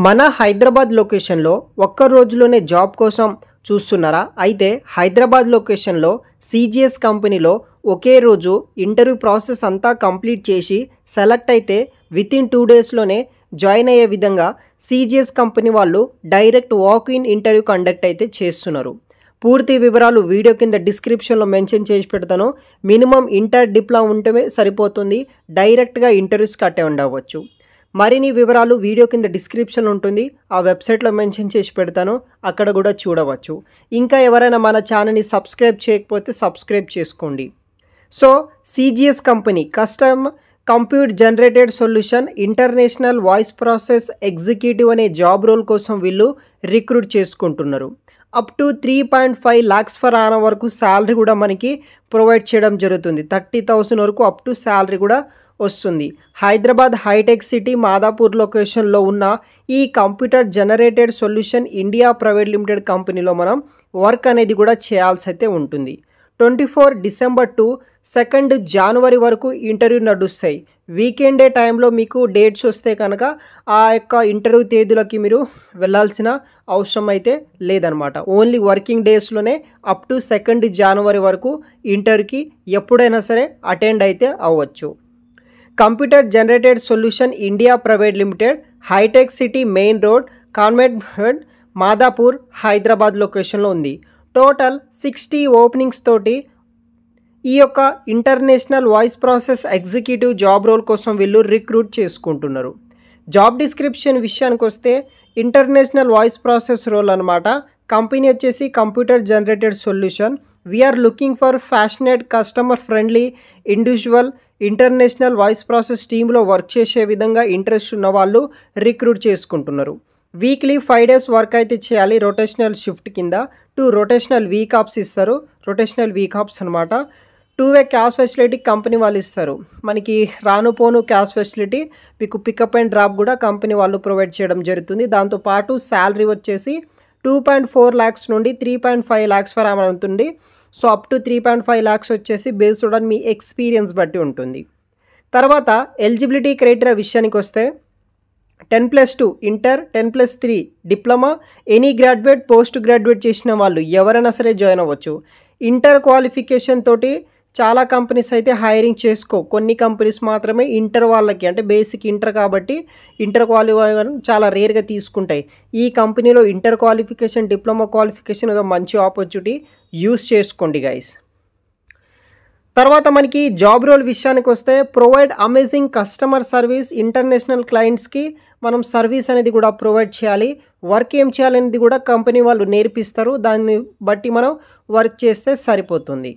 మన హైదరాబాద్ లొకేషన్లో ఒక్క రోజులోనే జాబ్ కోసం చూస్తున్నారా? అయితే హైదరాబాద్ లొకేషన్లో CGS కంపెనీలో ఒకే రోజు ఇంటర్వ్యూ ప్రాసెస్ అంతా కంప్లీట్ చేసి సెలెక్ట్ అయితే వితిన్ 2 డేస్లోనే జాయిన్ అయ్యే విధంగా CGS కంపెనీ వాళ్ళు డైరెక్ట్ వాక్-ఇన్ ఇంటర్వ్యూ కండక్ట్ అయితే చేస్తున్నారు. పూర్తి వివరాలు వీడియో కింద డిస్క్రిప్షన్లో మెన్షన్ చేసి పెడతాను. మినిమం ఇంటర్ డిప్లొమా ఉంటే సరిపోతుంది, డైరెక్ట్గా ఇంటర్వ్యూస్కి అటెండ్ అవ్వచ్చు. మరిన్ని వివరాలు వీడియో కింద డిస్క్రిప్షన్లో ఉంటుంది, ఆ వెబ్సైట్లో మెన్షన్ చేసి పెడతాను, అక్కడ కూడా చూడవచ్చు. ఇంకా ఎవరైనా మన ఛానల్ని సబ్స్క్రైబ్ చేయకపోతే సబ్స్క్రైబ్ చేసుకోండి. So CGS company custom computer generated solution international voice process executive అనే జాబ్ రోల్ కోసం వీళ్ళు రిక్రూట్ చేసుకుంటున్నారు. Up to 3.5 lakhs per annum వరకు శాలరీ కూడా మనకి ప్రొవైడ్ చేయడం జరుగుతుంది. 30,000 వరకు అప్ టు శాలరీ కూడా వస్తుంది. హైదరాబాద్ హైటెక్ సిటీ మాదాపూర్ లొకేషన్లో ఉన్న ఈ computer generated solution India private limited కంపెనీలో మనం వర్క్ అనేది కూడా చేయాల్సి అయితే ఉంటుంది. 24 డిసెంబర్ టు 2 జనవరి వరకు ఇంటర్వ్యూ నడుస్తాయి. వీకెండ్ డే టైంలో మీకు డేట్స్ వస్తే కనుక ఆ యొక్క ఇంటర్వ్యూ తేదీలకి మీరు వెళ్ళాల్సిన అవసరం అయితే లేదనమాట. ఓన్లీ వర్కింగ్ డేస్లోనే అప్ టు 2 జనవరి వరకు ఇంటర్వ్యూకి ఎప్పుడైనా సరే అటెండ్ అయితే అవ్వచ్చు. Computer generated solution India private limited, hitech city main road, convent, Madhapur, Hyderabad లొకేషన్లో ఉంది. టోటల్ 60 ఓపెనింగ్స్ తోటి ఈ యొక్క international voice process executive job role కోసం వీళ్ళు రిక్రూట్ చేసుకుంటున్నారు. జాబ్ డిస్క్రిప్షన్ విషయానికి వస్తే ఇంటర్నేషనల్ వాయిస్ ప్రాసెస్ రోల్ అనమాట. కంపెనీ వచ్చేసి computer generated solution. We're looking for passionate customer friendly individual international voice process టీంలో వర్క్ చేసే విధంగా ఇంట్రెస్ట్ ఉన్న వాళ్ళు రిక్రూట్ చేసుకుంటున్నారు. వీక్లీ 5 days వర్క్ అయితే చేయాలి. రొటేషనల్ షిఫ్ట్ కింద 2 రొటేషనల్ వీక్ ఆఫ్స్ ఇస్తారు. రొటేషనల్ వీక్ ఆఫ్స్ అనమాట. 2-way క్యాష్ ఫెసిలిటీ కంపెనీ వాళ్ళు ఇస్తారు. మనకి రాను పోను క్యాష్ ఫెసిలిటీ, మీకు పికప్ అండ్ డ్రాప్ కూడా కంపెనీ వాళ్ళు ప్రొవైడ్ చేయడం జరుగుతుంది. దాంతోపాటు శాలరీ వచ్చేసి 2.4 lakhs నుండి 3.5 lakhs ఫర్ ఆనం ఉంటుంది. సో అప్ టు 3.5 lakhs వచ్చేసి బేస్డ్ ఆన్ మీ ఎక్స్పీరియన్స్ బట్టి ఉంటుంది. తర్వాత ఎలిజిబిలిటీ క్రైటీరియా విషయానికి వస్తే 10+2 inter, 10+3 diploma, any graduate, post graduate చేసిన వాళ్ళు ఎవరైనా సరే జాయిన్ అవ్వచ్చు. ఇంటర్ క్వాలిఫికేషన్ తోటి చాలా కంపెనీస్ అయితే హైరింగ్ కొన్ని కంపెనీస్ మాత్రమే ఇంటర్ వాళ్ళకి, అంటే బేసిక్ ఇంటర్ కాబట్టి ఇంటర్ క్వాలిఫికేషన్ చాలా రేర్గా తీసుకుంటాయి. ఈ కంపెనీలో ఇంటర్ క్వాలిఫికేషన్, డిప్లొమా క్వాలిఫికేషన్ ఒక మంచి ఆపర్చునిటీ, యూస్ చేసుకోండి గైస్. తర్వాత మనకి జాబ్ రోల్ విషయానికి వస్తే provide amazing customer service, international క్లయింట్స్కి మనం సర్వీస్ అనేది కూడా ప్రొవైడ్ చేయాలి. వర్క్ ఏం చేయాలనేది కూడా కంపెనీ వాళ్ళు నేర్పిస్తారు, దాన్ని బట్టి మనం వర్క్ చేస్తే సరిపోతుంది.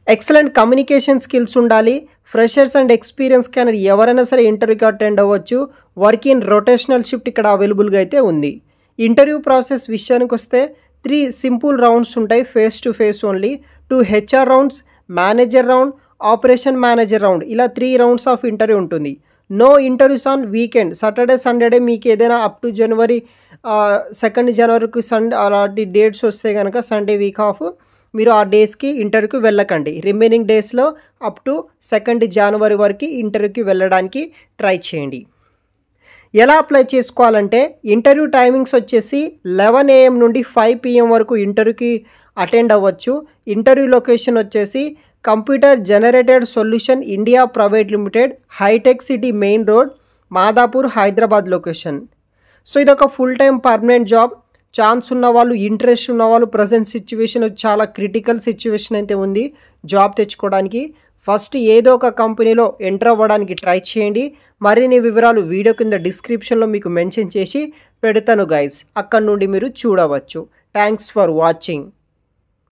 ఎక్సలెంట్ కమ్యూనికేషన్ స్కిల్స్ ఉండాలి. ఫ్రెషర్స్ అండ్ ఎక్స్పీరియన్స్ క్యాండిడేట్ ఎవరైనా సరే ఇంటర్వ్యూకి అటెండ్ అవ్వచ్చు. వర్క్ ఇన్ రొటేషనల్ షిఫ్ట్ ఇక్కడ అవైలబుల్గా అయితే ఉంది. ఇంటర్వ్యూ ప్రాసెస్ విషయానికి వస్తే 3 సింపుల్ రౌండ్స్ ఉంటాయి, face to face only. 2 HR rounds, manager round, operation manager round, ఇలా 3 rounds ఆఫ్ ఇంటర్వ్యూ ఉంటుంది. No interviews on weekend, Saturday Sunday మీకు ఏదైనా అప్ టు జనవరి 2 జనవరికి అలాంటి డేట్స్ వస్తే కనుక సండే వీక్ ఆఫ్, మీరు ఆ డేస్కి ఇంటర్వ్యూకి వెళ్ళకండి. రిమైనింగ్ డేస్లో అప్ టు 2 జనవరి వరకు ఇంటర్వ్యూకి వెళ్ళడానికి ట్రై చేయండి. ఎలా అప్లై చేసుకోవాలంటే ఇంటర్వ్యూ టైమింగ్స్ వచ్చేసి 11 AM నుండి 5 PM వరకు ఇంటర్వ్యూకి అటెండ్ అవ్వచ్చు. ఇంటర్వ్యూ లొకేషన్ వచ్చేసి computer generated solution India private limited, hitech city main road, Madhapur, Hyderabad location. So ఇదొక full time permanent job. Chance ఉన్నవాళ్ళు, ఇంట్రెస్ట్ ఉన్నవాళ్ళు, ప్రజెంట్ సిచ్యువేషన్ చాలా క్రిటికల్ సిచ్యువేషన్ అయితే ఉంది జాబ్ తెచ్చుకోవడానికి. ఫస్ట్ ఏదో ఒక కంపెనీలో ఎంటర్ అవ్వడానికి ట్రై చేయండి. మరిన్ని వివరాలు వీడియో కింద డిస్క్రిప్షన్లో మీకు మెన్షన్ చేసి పెడతాను గైస్, అక్కడ నుండి మీరు చూడవచ్చు. Thanks for watching.